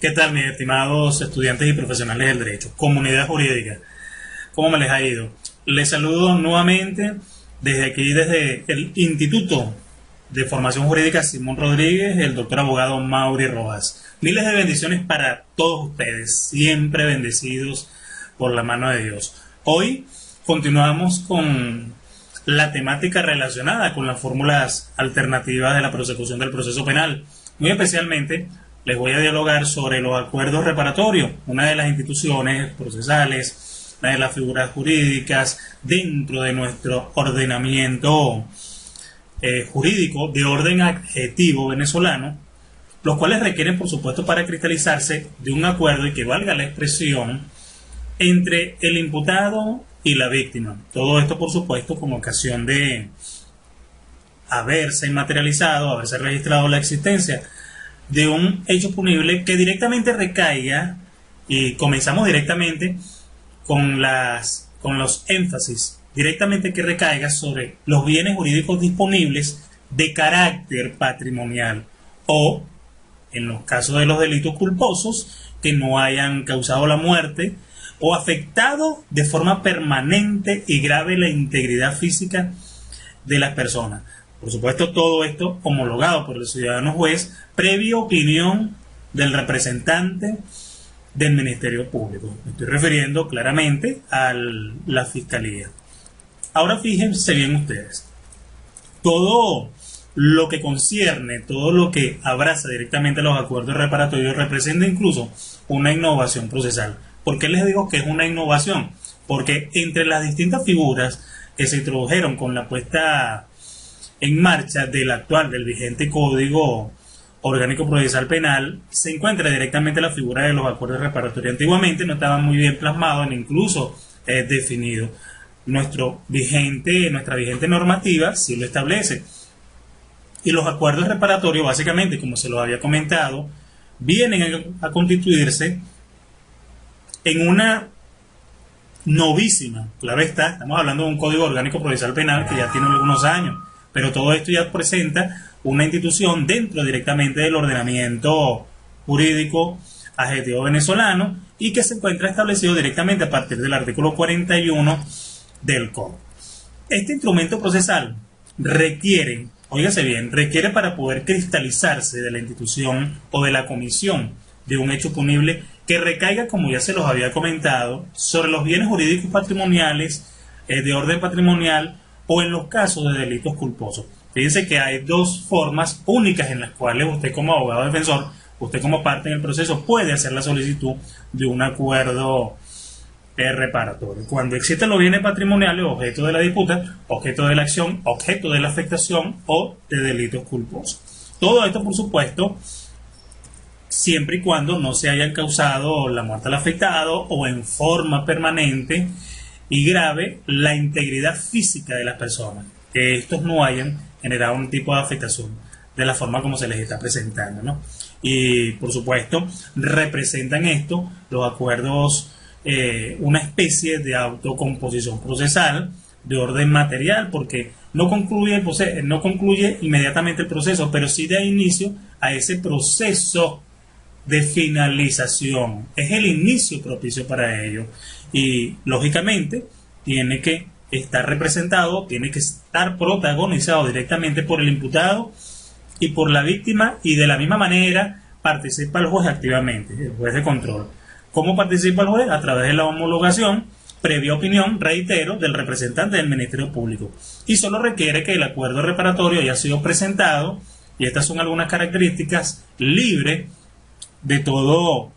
¿Qué tal, mis estimados estudiantes y profesionales del derecho? Comunidad jurídica, ¿cómo me les ha ido? Les saludo nuevamente desde aquí, desde el Instituto de Formación Jurídica Simón Rodríguez, el doctor abogado Mauri Rojas. Miles de bendiciones para todos ustedes, siempre bendecidos por la mano de Dios. Hoy continuamos con la temática relacionada con las fórmulas alternativas de la prosecución del proceso penal. Muy especialmente les voy a dialogar sobre los acuerdos reparatorios, una de las instituciones procesales, una de las figuras jurídicas dentro de nuestro ordenamiento jurídico de orden adjetivo venezolano, los cuales requieren, por supuesto, para cristalizarse de un acuerdo y que valga la expresión entre el imputado y la víctima. Todo esto, por supuesto, con ocasión de haberse materializado, haberse registrado la existencia de un hecho punible que directamente recaiga, y comenzamos directamente con los énfasis, directamente que recaiga sobre los bienes jurídicos disponibles de carácter patrimonial o, en los casos de los delitos culposos, que no hayan causado la muerte o afectado de forma permanente y grave la integridad física de las personas. Por supuesto, todo esto homologado por el ciudadano juez, previa opinión del representante del Ministerio Público. Me estoy refiriendo claramente a la Fiscalía. Ahora fíjense bien ustedes, todo lo que concierne, todo lo que abraza directamente los acuerdos reparatorios representa incluso una innovación procesal. ¿Por qué les digo que es una innovación? Porque entre las distintas figuras que se introdujeron con la puesta en marcha del vigente Código Orgánico Procesal Penal, se encuentra directamente la figura de los acuerdos reparatorios. Antiguamente no estaba muy bien plasmado ni incluso definido. Nuestra vigente normativa sí lo establece. Y los acuerdos reparatorios, básicamente, como se los había comentado, vienen a constituirse en una novísima, claro está, estamos hablando de un Código Orgánico Procesal Penal que ya tiene algunos años, pero todo esto ya presenta una institución dentro directamente del ordenamiento jurídico adjetivo venezolano y que se encuentra establecido directamente a partir del artículo 41 del Código. Este instrumento procesal requiere, óigase bien, requiere para poder cristalizarse de la institución o de la comisión de un hecho punible que recaiga, como ya se los había comentado, sobre los bienes jurídicos patrimoniales de orden patrimonial o en los casos de delitos culposos. Fíjense que hay dos formas únicas en las cuales usted como abogado defensor, usted como parte en el proceso puede hacer la solicitud de un acuerdo reparatorio. Cuando existen los bienes patrimoniales objeto de la disputa, objeto de la acción, objeto de la afectación o de delitos culposos. Todo esto, por supuesto, siempre y cuando no se hayan causado la muerte al afectado o en forma permanente y grave la integridad física de las personas, que estos no hayan generado un tipo de afectación de la forma como se les está presentando, ¿no? Y por supuesto representan esto los acuerdos una especie de autocomposición procesal de orden material, porque no concluye inmediatamente el proceso, pero sí da inicio a ese proceso de finalización. Es el inicio propicio para ello y lógicamente tiene que estar representado, tiene que estar protagonizado directamente por el imputado y por la víctima, y de la misma manera participa el juez activamente, el juez de control. ¿Cómo participa el juez? A través de la homologación, previa opinión, reitero, del representante del Ministerio Público, y solo requiere que el acuerdo reparatorio haya sido presentado, y estas son algunas características, libre de todo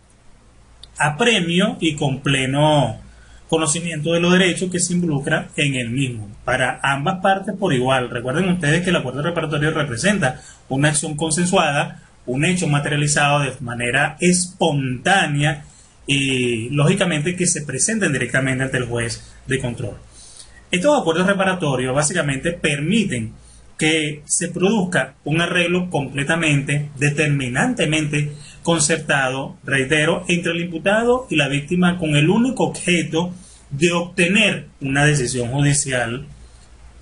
apremio y con pleno conocimiento de los derechos que se involucra en el mismo, para ambas partes por igual. Recuerden ustedes que el acuerdo reparatorio representa una acción consensuada, un hecho materializado de manera espontánea y lógicamente que se presenten directamente ante el juez de control. Estos acuerdos reparatorios básicamente permiten que se produzca un arreglo completamente, determinantemente concertado, reitero, entre el imputado y la víctima, con el único objeto de obtener una decisión judicial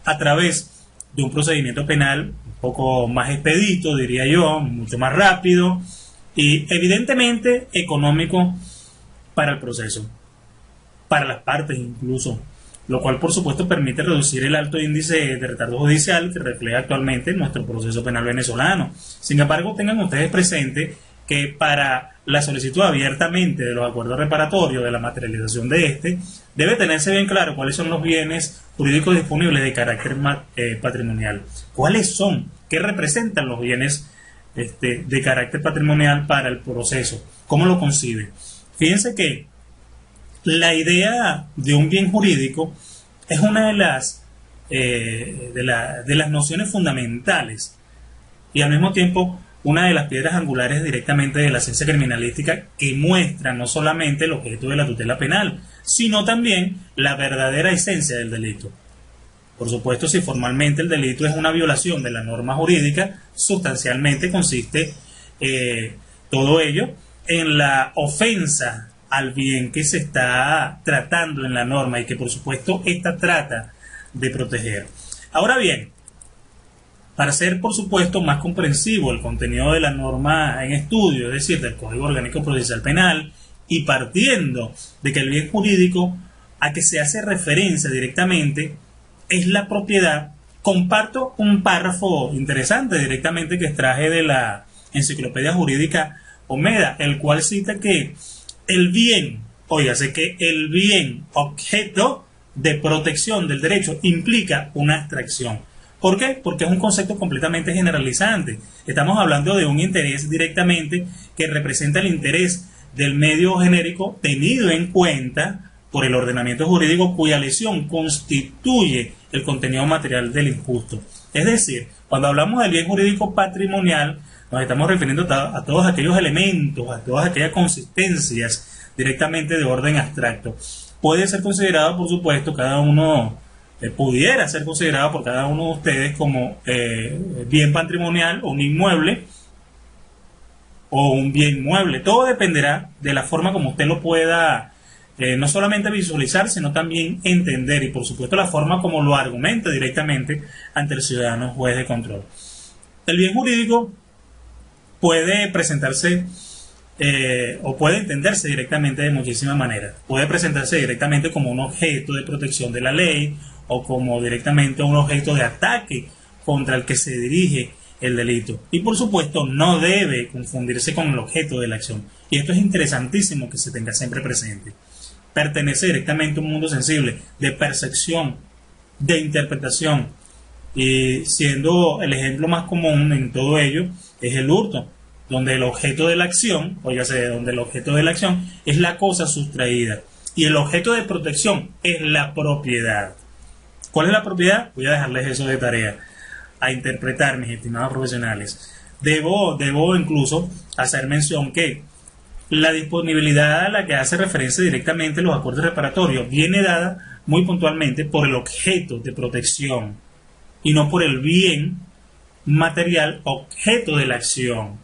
a través de un procedimiento penal un poco más expedito, diría yo, mucho más rápido, y evidentemente económico para el proceso, para las partes incluso, lo cual por supuesto permite reducir el alto índice de retardo judicial que refleja actualmente nuestro proceso penal venezolano. Sin embargo, tengan ustedes presente que para la solicitud abiertamente de los acuerdos reparatorios, de la materialización de este, debe tenerse bien claro cuáles son los bienes jurídicos disponibles de carácter patrimonial. ¿Cuáles son? ¿Qué representan los bienes de carácter patrimonial para el proceso? ¿Cómo lo concibe? Fíjense que la idea de un bien jurídico es una de las nociones fundamentales y al mismo tiempo una de las piedras angulares directamente de la ciencia criminalística, que muestra no solamente el objeto de la tutela penal, sino también la verdadera esencia del delito. Por supuesto, si formalmente el delito es una violación de la norma jurídica, sustancialmente consiste todo ello en la ofensa al bien que se está tratando en la norma y que por supuesto esta trata de proteger. Ahora bien, para ser por supuesto más comprensivo el contenido de la norma en estudio, es decir, del Código Orgánico Procesal Penal, y partiendo de que el bien jurídico a que se hace referencia directamente es la propiedad, comparto un párrafo interesante directamente que extraje de la Enciclopedia Jurídica Omeda, el cual cita que el bien, óigase que el bien objeto de protección del derecho implica una abstracción. ¿Por qué? Porque es un concepto completamente generalizante. Estamos hablando de un interés directamente que representa el interés del medio genérico tenido en cuenta por el ordenamiento jurídico cuya lesión constituye el contenido material del injusto. Es decir, cuando hablamos del bien jurídico patrimonial, nos estamos refiriendo a todos aquellos elementos, a todas aquellas consistencias directamente de orden abstracto. Puede ser considerado, por supuesto, cada uno, pudiera ser considerado por cada uno de ustedes como bien patrimonial o un inmueble o un bien mueble. Todo dependerá de la forma como usted lo pueda no solamente visualizar, sino también entender y, por supuesto, la forma como lo argumenta directamente ante el ciudadano juez de control. El bien jurídico puede presentarse o puede entenderse directamente de muchísimas maneras. Puede presentarse directamente como un objeto de protección de la ley o como directamente un objeto de ataque contra el que se dirige el delito. Y por supuesto no debe confundirse con el objeto de la acción. Y esto es interesantísimo que se tenga siempre presente. Pertenece directamente a un mundo sensible de percepción, de interpretación. Y siendo el ejemplo más común en todo ello es el hurto, donde el objeto de la acción, donde el objeto de la acción es la cosa sustraída y el objeto de protección es la propiedad. ¿Cuál es la propiedad? Voy a dejarles eso de tarea a interpretar, mis estimados profesionales. Debo incluso hacer mención que la disponibilidad a la que hace referencia directamente los acuerdos reparatorios viene dada muy puntualmente por el objeto de protección y no por el bien material objeto de la acción.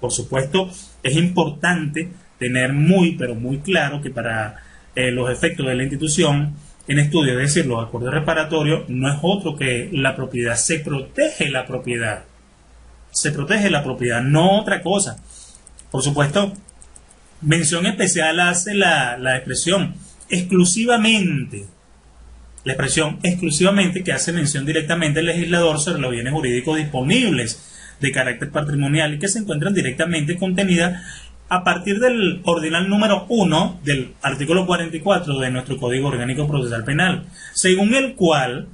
Por supuesto, es importante tener pero muy claro que para los efectos de la institución en estudio, es decir, los acuerdos reparatorios, no es otro que la propiedad. Se protege la propiedad. Se protege la propiedad, no otra cosa. Por supuesto, mención especial hace la expresión exclusivamente. La expresión exclusivamente que hace mención directamente el legislador sobre los bienes jurídicos disponibles de carácter patrimonial y que se encuentran directamente contenidas a partir del ordinal número 1 del artículo 44 de nuestro Código Orgánico Procesal Penal, según el cual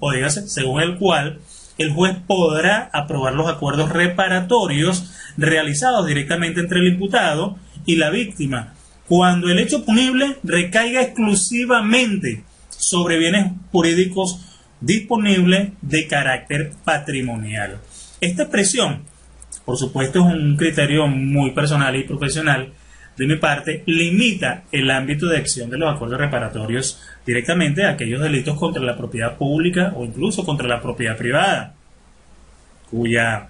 el juez podrá aprobar los acuerdos reparatorios realizados directamente entre el imputado y la víctima, cuando el hecho punible recaiga exclusivamente sobre bienes jurídicos disponibles de carácter patrimonial. Esta expresión, por supuesto, es un criterio muy personal y profesional de mi parte, limita el ámbito de acción de los acuerdos reparatorios directamente a aquellos delitos contra la propiedad pública o incluso contra la propiedad privada, cuya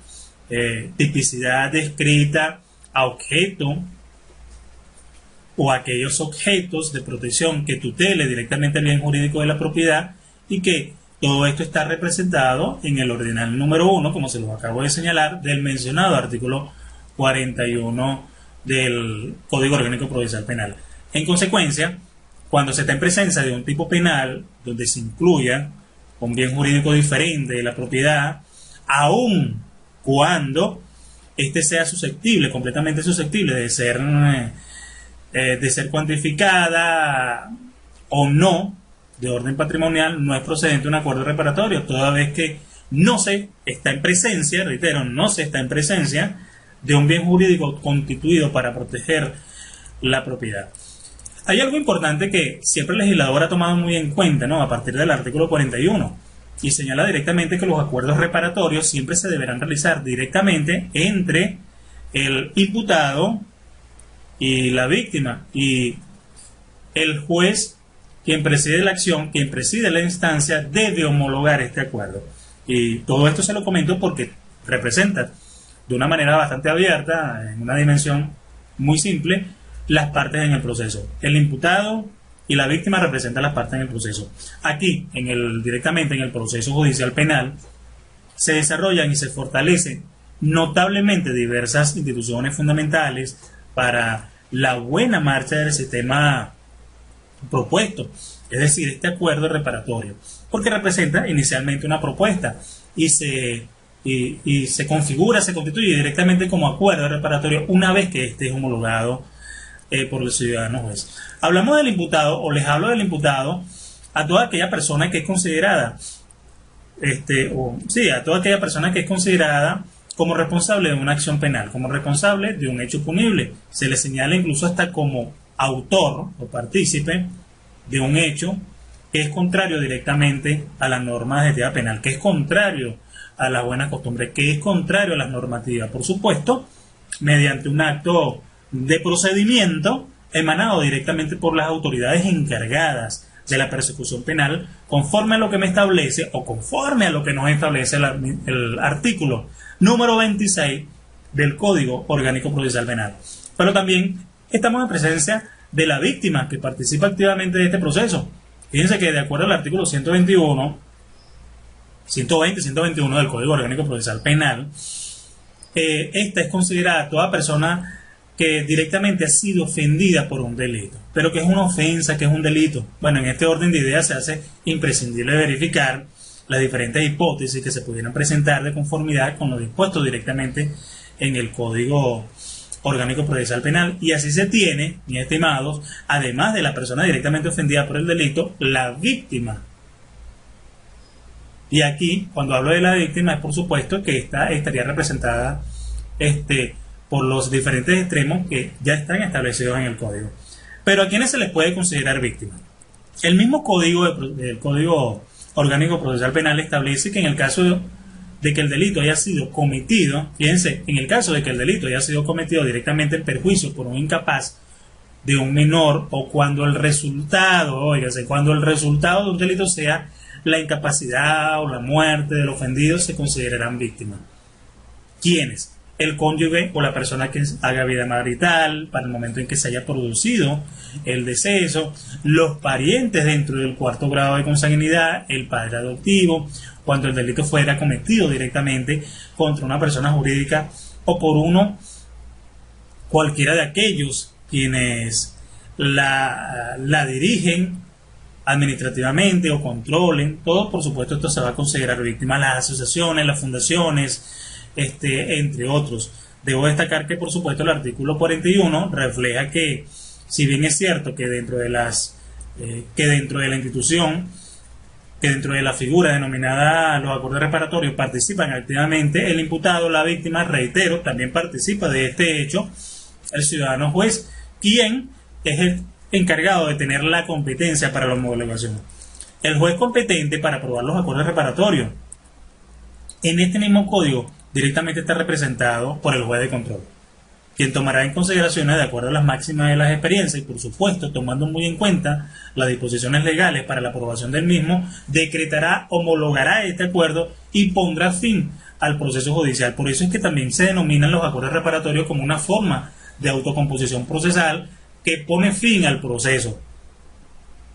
tipicidad descrita a objeto o aquellos objetos de protección que tutele directamente el bien jurídico de la propiedad y que todo esto está representado en el ordinal número 1, como se los acabo de señalar, del mencionado artículo 41 del Código Orgánico Procesal Penal. En consecuencia, cuando se está en presencia de un tipo penal donde se incluya un bien jurídico diferente de la propiedad, aun cuando este sea susceptible, completamente susceptible de ser cuantificada o no de orden patrimonial, no es procedente un acuerdo reparatorio, toda vez que no se está en presencia, reitero, no se está en presencia de un bien jurídico constituido para proteger la propiedad. Hay algo importante que siempre el legislador ha tomado muy en cuenta, ¿no?, a partir del artículo 41, y señala directamente que los acuerdos reparatorios siempre se deberán realizar directamente entre el imputado y la víctima, y el juez, quien preside la acción, quien preside la instancia, debe homologar este acuerdo. Y todo esto se lo comento porque representa de una manera bastante abierta, en una dimensión muy simple, las partes en el proceso. El imputado y la víctima representan las partes en el proceso. Aquí, directamente en el proceso judicial penal, se desarrollan y se fortalecen notablemente diversas instituciones fundamentales para la buena marcha del sistema propuesto, es decir, este acuerdo reparatorio, porque representa inicialmente una propuesta y se configura, se constituye directamente como acuerdo reparatorio una vez que este es homologado por el ciudadano juez. Hablamos del imputado, o les hablo del imputado a toda aquella persona que es considerada a toda aquella persona que es considerada como responsable de una acción penal, como responsable de un hecho punible. Se le señala incluso hasta como autor o partícipe de un hecho que es contrario directamente a las normas de ética penal, que es contrario a las buenas costumbres, que es contrario a las normativas, por supuesto, mediante un acto de procedimiento emanado directamente por las autoridades encargadas de la persecución penal, conforme a lo que me establece o conforme a lo que nos establece el artículo número 26 del Código Orgánico Procesal Penal. Pero también estamos en presencia de la víctima que participa activamente de este proceso. Fíjense que de acuerdo al artículo 121 del Código Orgánico Procesal Penal, esta es considerada toda persona que directamente ha sido ofendida por un delito, pero que es una ofensa, que es un delito. Bueno, en este orden de ideas se hace imprescindible verificar las diferentes hipótesis que se pudieran presentar de conformidad con lo dispuesto directamente en el Código Orgánico Procesal Penal, y así se tiene, mis estimados, además de la persona directamente ofendida por el delito, la víctima. Y aquí, cuando hablo de la víctima, es por supuesto que esta estaría representada por los diferentes extremos que ya están establecidos en el código. Pero ¿a quiénes se les puede considerar víctima? El mismo del Código Orgánico Procesal Penal establece que en el caso de que el delito haya sido cometido, fíjense, en el caso de que el delito haya sido cometido directamente en perjuicio por un incapaz de un menor, o cuando el resultado de un delito sea la incapacidad o la muerte del ofendido, se considerarán víctimas. ¿Quiénes? El cónyuge o la persona que haga vida marital para el momento en que se haya producido el deceso, los parientes dentro del cuarto grado de consanguinidad, el padre adoptivo, cuando el delito fuera cometido directamente contra una persona jurídica o por cualquiera de aquellos quienes la dirigen administrativamente o controlen. Todo, por supuesto, esto se va a considerar víctima. Las asociaciones, las fundaciones, entre otros. Debo destacar que, por supuesto, el artículo 41 refleja que, si bien es cierto que dentro de la institución, que dentro de la figura denominada los acuerdos reparatorios participan activamente el imputado, la víctima, reitero, también participa de este hecho el ciudadano juez, quien es el encargado de tener la competencia para la homologación. El juez competente para aprobar los acuerdos reparatorios en este mismo código directamente está representado por el juez de control, quien tomará en consideraciones de acuerdo a las máximas de las experiencias y, por supuesto, tomando muy en cuenta las disposiciones legales para la aprobación del mismo, decretará, homologará este acuerdo y pondrá fin al proceso judicial. Por eso es que también se denominan los acuerdos reparatorios como una forma de autocomposición procesal que pone fin al proceso.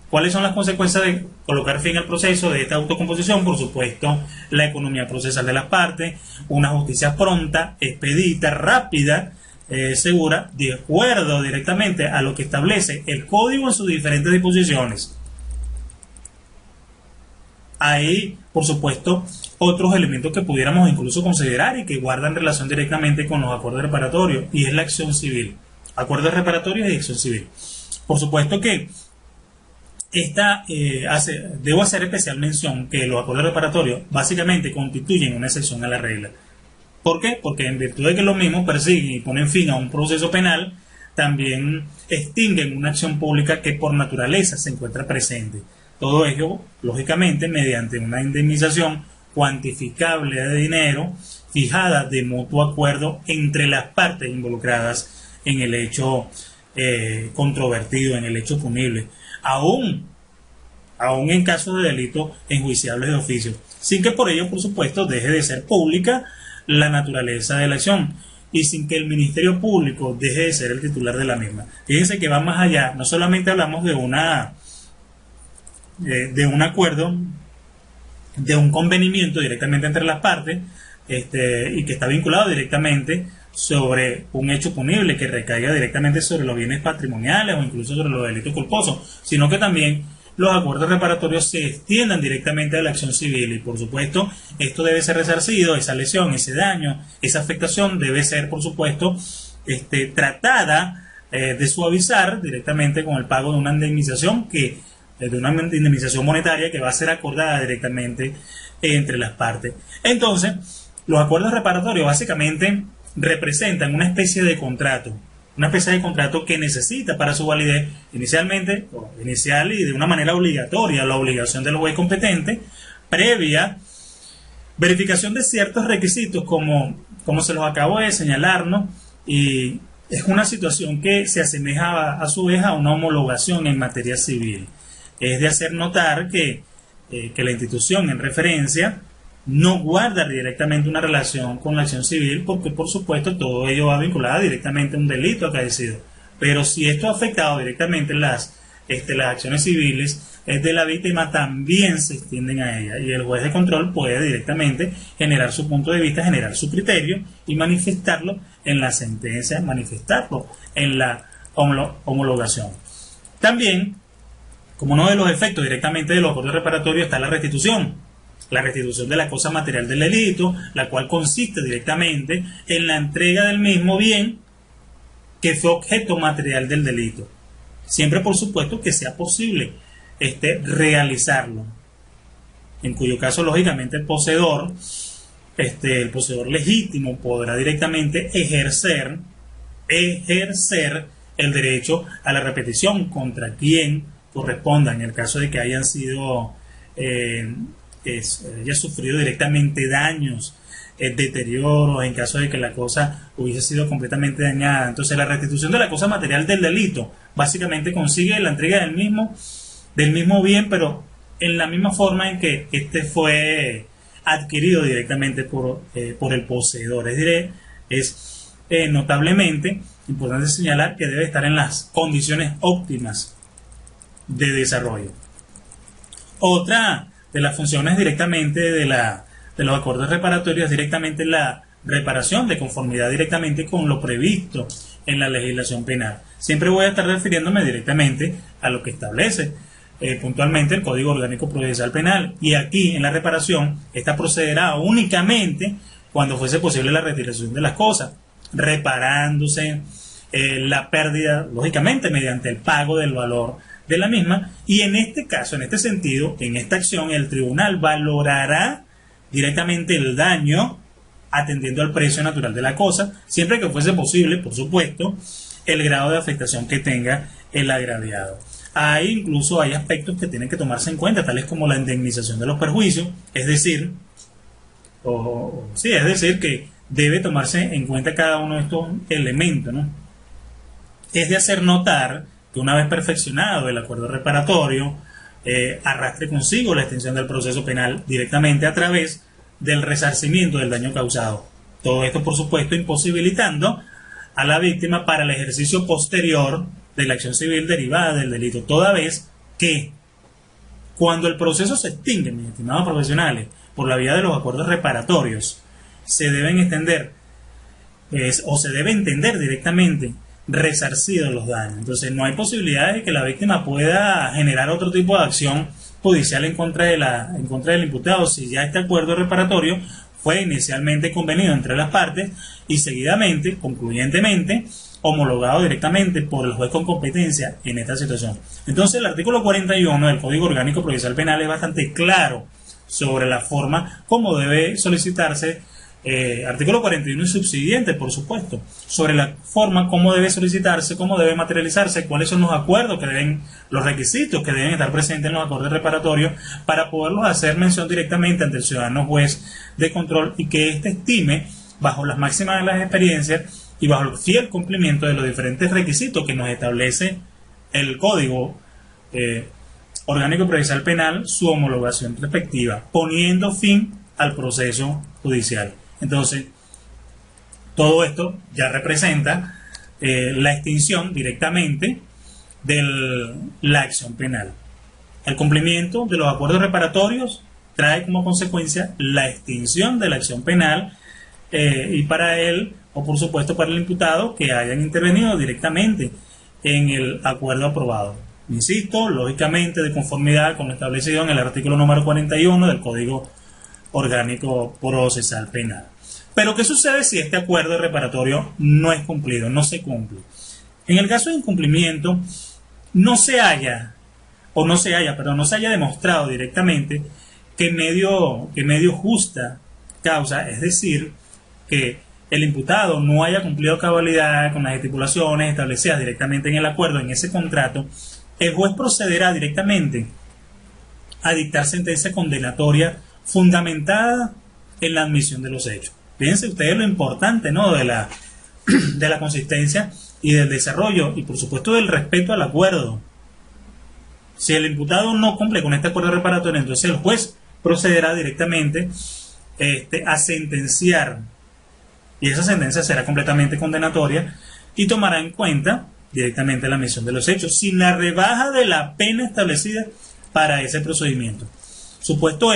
¿Cuáles son las consecuencias de colocar fin al proceso de esta autocomposición? Por supuesto, la economía procesal de las partes, una justicia pronta, expedita, rápida, segura, de acuerdo directamente a lo que establece el código en sus diferentes disposiciones. Hay, por supuesto, otros elementos que pudiéramos incluso considerar y que guardan relación directamente con los acuerdos reparatorios, y es la acción civil. Acuerdos reparatorios y acción civil. Por supuesto que debo hacer especial mención que los acuerdos reparatorios básicamente constituyen una excepción a la regla. ¿Por qué? Porque en virtud de que los mismos persiguen y ponen fin a un proceso penal, también extinguen una acción pública que por naturaleza se encuentra presente. Todo ello, lógicamente, mediante una indemnización cuantificable de dinero fijada de mutuo acuerdo entre las partes involucradas en el hecho controvertido, en el hecho punible, aún en caso de delitos enjuiciables de oficio, sin que por ello, por supuesto, deje de ser pública la naturaleza de la acción y sin que el Ministerio Público deje de ser el titular de la misma. Fíjense que va más allá, no solamente hablamos de un acuerdo, de un convenimiento directamente entre las partes, y que está vinculado directamente sobre un hecho punible que recaiga directamente sobre los bienes patrimoniales o incluso sobre los delitos culposos, sino que también los acuerdos reparatorios se extiendan directamente a la acción civil, y por supuesto esto debe ser resarcido, esa lesión, ese daño, esa afectación debe ser por supuesto tratada de suavizar directamente con el pago de una indemnización monetaria que va a ser acordada directamente entre las partes. Entonces, los acuerdos reparatorios básicamente representan una especie de contrato que necesita para su validez inicial y de una manera obligatoria la obligación del juez competente, previa verificación de ciertos requisitos como se los acabo de señalar, ¿no? Y es una situación que se asemeja a su vez a una homologación en materia civil. Es de hacer notar que la institución en referencia no guarda directamente una relación con la acción civil, porque por supuesto todo ello va vinculado directamente a un delito acaecido. Pero si esto ha afectado directamente las acciones civiles de la víctima, también se extienden a ella, y el juez de control puede directamente generar su punto de vista, generar su criterio y manifestarlo en la sentencia, manifestarlo en la homologación. También, como uno de los efectos directamente de los acuerdos reparatorios, está la restitución de la cosa material del delito, la cual consiste directamente en la entrega del mismo bien que fue objeto material del delito, siempre por supuesto que sea posible realizarlo, en cuyo caso lógicamente el poseedor legítimo podrá directamente ejercer el derecho a la repetición contra quien corresponda, en el caso de que hayan sido haya sufrido directamente daños, deterioros, en caso de que la cosa hubiese sido completamente dañada. Entonces la restitución de la cosa material del delito básicamente consigue la entrega del mismo bien, pero en la misma forma en que fue adquirido directamente por el poseedor. Es notablemente importante señalar que debe estar en las condiciones óptimas de desarrollo. Otra de las funciones directamente de los acuerdos reparatorios es directamente la reparación de conformidad directamente con lo previsto en la legislación penal. Siempre voy a estar refiriéndome directamente a lo que establece puntualmente el Código Orgánico Procesal Penal, y aquí en la reparación esta procederá únicamente cuando fuese posible la retiración de las cosas, reparándose la pérdida, lógicamente mediante el pago del valor de la misma, y en este caso, en este sentido, en esta acción, el tribunal valorará directamente el daño atendiendo al precio natural de la cosa, siempre que fuese posible, por supuesto, el grado de afectación que tenga el agraviado. Incluso hay aspectos que tienen que tomarse en cuenta, tales como la indemnización de los perjuicios, es decir, que debe tomarse en cuenta cada uno de estos elementos, ¿no? Es de hacer notar que una vez perfeccionado el acuerdo reparatorio, arrastre consigo la extensión del proceso penal directamente a través del resarcimiento del daño causado. Todo esto, por supuesto, imposibilitando a la víctima para el ejercicio posterior de la acción civil derivada del delito, toda vez que Cuando el proceso se extingue, mis estimados profesionales, por la vía de los acuerdos reparatorios, se deben extender o se debe entender directamente resarcidos los daños. Entonces no hay posibilidad de que la víctima pueda generar otro tipo de acción judicial en contra del imputado si ya este acuerdo reparatorio fue inicialmente convenido entre las partes y seguidamente, concluyentemente, homologado directamente por el juez con competencia en esta situación. Entonces el artículo 41 del Código Orgánico Procesal Penal es bastante claro sobre la forma como debe solicitarse, artículo 41 y subsiguiente, por supuesto, sobre la forma como debe solicitarse, cómo debe materializarse, cuáles son los acuerdos que deben, los requisitos que deben estar presentes en los acuerdos reparatorios para poderlos hacer mención directamente ante el ciudadano juez de control y que éste estime, bajo las máximas de las experiencias y bajo el fiel cumplimiento de los diferentes requisitos que nos establece el Código Orgánico Procesal Penal, su homologación respectiva, poniendo fin al proceso judicial. Entonces, todo esto ya representa la extinción directamente de la acción penal. El cumplimiento de los acuerdos reparatorios trae como consecuencia la extinción de la acción penal y para él, o por supuesto para el imputado, que hayan intervenido directamente en el acuerdo aprobado. Insisto, lógicamente de conformidad con lo establecido en el artículo número 41 del Código Orgánico Procesal Penal. Pero ¿qué sucede si este acuerdo reparatorio no es cumplido, no se cumple? En el caso de incumplimiento, no se haya demostrado directamente que medio justa causa, es decir, que el imputado no haya cumplido cabalidad con las estipulaciones establecidas directamente en el acuerdo, en ese contrato, el juez procederá directamente a dictar sentencia condenatoria fundamentada en la admisión de los hechos. Fíjense ustedes lo importante, ¿no?, de la consistencia y del desarrollo y por supuesto del respeto al acuerdo. Si el imputado no cumple con este acuerdo reparatorio, entonces el juez procederá directamente a sentenciar, y esa sentencia será completamente condenatoria y tomará en cuenta directamente la admisión de los hechos sin la rebaja de la pena establecida para ese procedimiento. Supuesto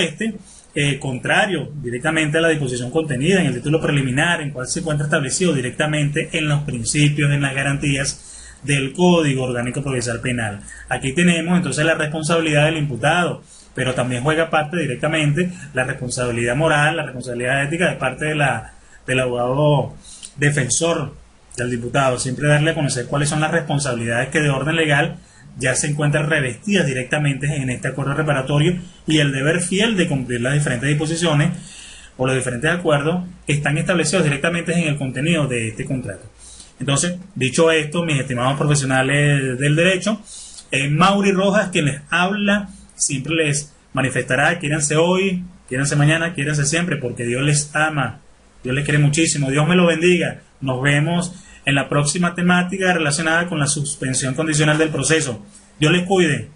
contrario directamente a la disposición contenida en el título preliminar, en cual se encuentra establecido directamente en los principios, en las garantías del Código Orgánico Procesal Penal. Aquí tenemos entonces la responsabilidad del imputado, pero también juega parte directamente la responsabilidad moral, la responsabilidad ética de parte del abogado defensor del diputado. Siempre darle a conocer cuáles son las responsabilidades que de orden legal ya se encuentran revestidas directamente en este acuerdo reparatorio y el deber fiel de cumplir las diferentes disposiciones o los diferentes acuerdos que están establecidos directamente en el contenido de este contrato. Entonces, dicho esto, mis estimados profesionales del derecho, Mauri Rojas, quien les habla, siempre les manifestará: quiéranse hoy, quiéranse mañana, quiéranse siempre, porque Dios les ama, Dios les quiere muchísimo, Dios me lo bendiga. Nos vemos en la próxima temática relacionada con la suspensión condicional del proceso. Dios les cuide.